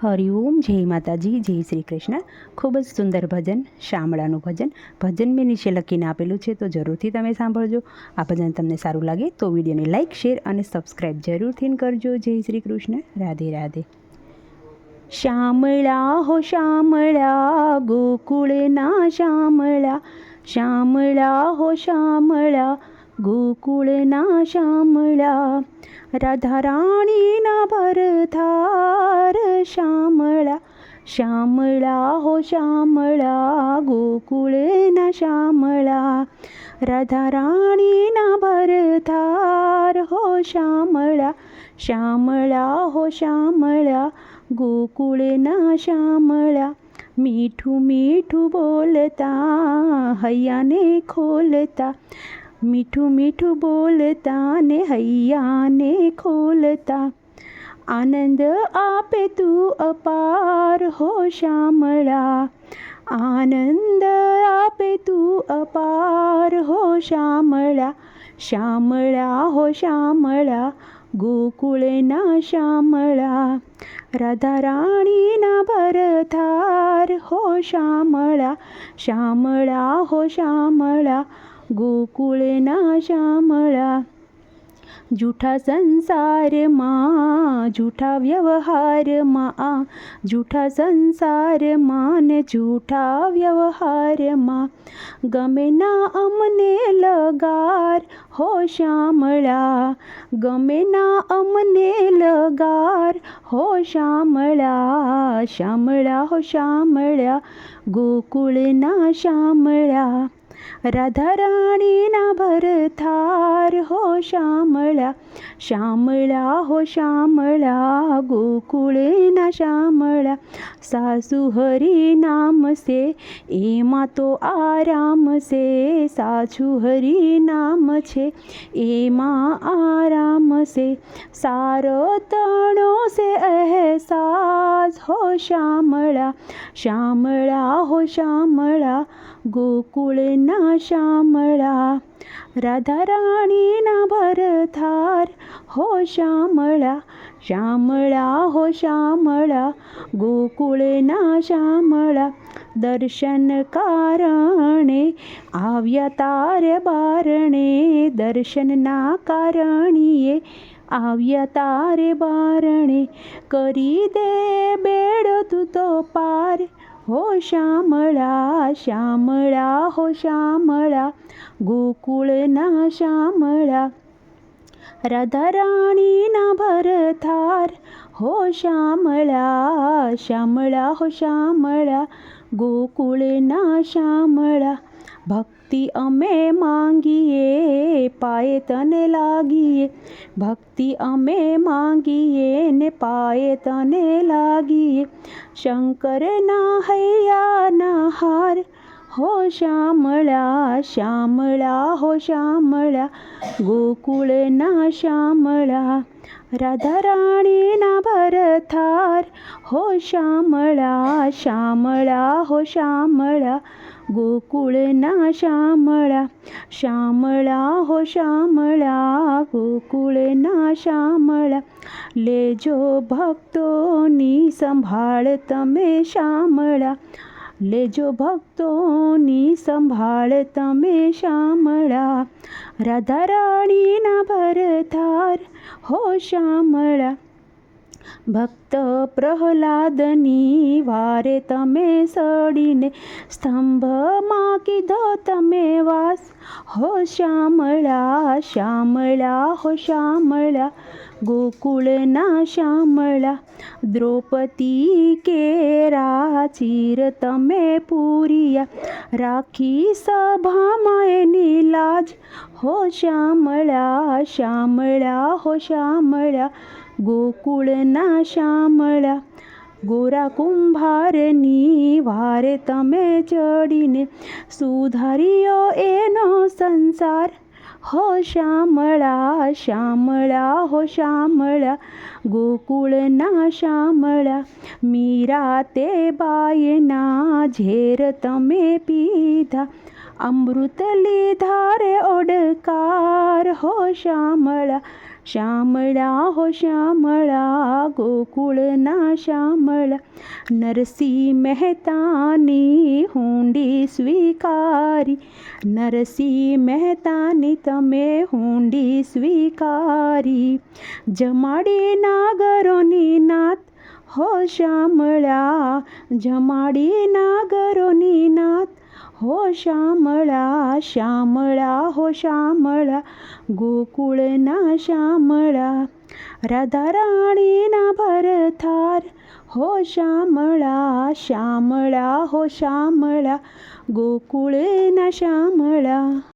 હરિઓમ, જય માતાજી, જય શ્રી કૃષ્ણ. ખૂબ જ સુંદર ભજન, શામળાનું ભજન મેં નીચે લખીને આપેલું છે, તો જરૂરથી તમે સાંભળજો. આ ભજન તમને સારું લાગે તો વિડીયોને લાઇક, શેર અને સબસ્ક્રાઈબ જરૂરથી કરજો. જય શ્રી કૃષ્ણ. રાધે રાધે. શામળા હો શામળા, ગોકુળના શામળા. શામળા હો શામળા, ગોકુળના શામળા. રાધા રાણીના ભરથાર શામળા. શામળા હો શામળા, ગોકુળના શામળા. રાધા રાણીના ભરથાર હો શામળા. શામળા હો શામળા, ગોકુળના શામળા. મીઠું મીઠું બોલતા હૈયાને ખોલતા. મીઠું મીઠું બોલતા ને હૈયાને ખોલતા. આનંદ આપે તું અપાર હો શામળા. આનંદ આપે તું અપાર હો શામળા. શામળા હો શામળા, ગોકુળના શામળા. રાધા રાણીના ભરથાર હો શામળા. શામળા હો શામળા, ગોકુળના શામળા. જૂઠા સંસારમાં, જૂઠા વ્યવહારમાં, જૂઠા સંસારમાં ને જૂઠા વ્યવહારમાં ગમે ના અમને લગાર હો શામળા. ગમે ના અમને લગાર હો શામળા. શામળા હો શામળા, ગોકુળના શામળા. રાધા રાણીના ભરથાર હો શામળા. શામળા હો શામળા, ગોકુળના શામળા. સાસુ હરી નામ છે એમાં તો આરામ છે. સાસુ હરી નામ છે એમાં આરામ છે. સારો તણો છે અહેસાસ હો શામળા. શામળા હો શામળા, ગોકુળના શામળા. રાધા રાણીના ભરથાર હો શામળા. શામળા હો શામળા, ગોકુળના શામળા. દર્શન કારણે આવ્યા તારે બારણે. દર્શનના કારણીએ આવ્યા તારે બારણે. કરી દે બેડો તું તો પાર હો શામળા. શામળા હો શામળા, ગોકુળના શામળા. રાધા રાણીના ભરથાર હો શામળા. શામળા હો શામળા, ગોકુળના શામળા. ભક્તિ અમે માંગીએ પાયે તને લાગીએ. ભક્તિ અમે માંગીએ ને પાયે તને લાગીએ. શંકરના હૈયાના હાર હો શામળા. શામળા હો શામળા, ગોકુળના શામળા. રાધા રાણીના ભરથાર હો શામળા. શામળા હો શામળા, ગોકુળના શામળા. શામળા હો શામળા, ગોકુળના શામળા. લેજો ભક્તોની સંભાળ તમે શામળા. લેજો ભક્તોની સંભાળ તમે શામળા. રાધા રાણીના ભરથાર હો શામળા. ભક્ત પ્રહલાદની વારે તમે સડીને સ્તંભમાં કીધો તમે વાસ હો શામળા. શામળા હો શામળા, ગોકુળના શામળા. દ્રૌપદી કેરા ચીર તમે પૂર્યા. રાખી સભામાં એની લાજ હો શામળા. શામળા હો શામળા, ગોકુળના શામળા. ગોરા કુંભારની વારે તમે ચડીને સુધાર્યો એનો સંસાર હો શામળા. શામળા હો શામળા, ગોકુળના શામળા. મીરા તે બાયના ઝેર તમે પીધા. અમૃત લીધા રે ઓડકાર હો શામળા. શ્યામળા હો શ્યામળા ગોકુળના શ્યામળા. નરસિંહ મહેતાની હુંડી સ્વીકારી, નરસિંહ મહેતાની તમે હુંડી સ્વીકારી. જમાડી નાગરોની નાથ હો શ્યામળા, જમાડી નાગરોની નાથ હો શ્યામળા. શ્યામળા હો શ્યામળા ગોકુળના શ્યામળા. રાધા રાણીના ભરથાર હો શ્યામળા, શ્યામળા હો શ્યામળા ગોકુળના શ્યામળા.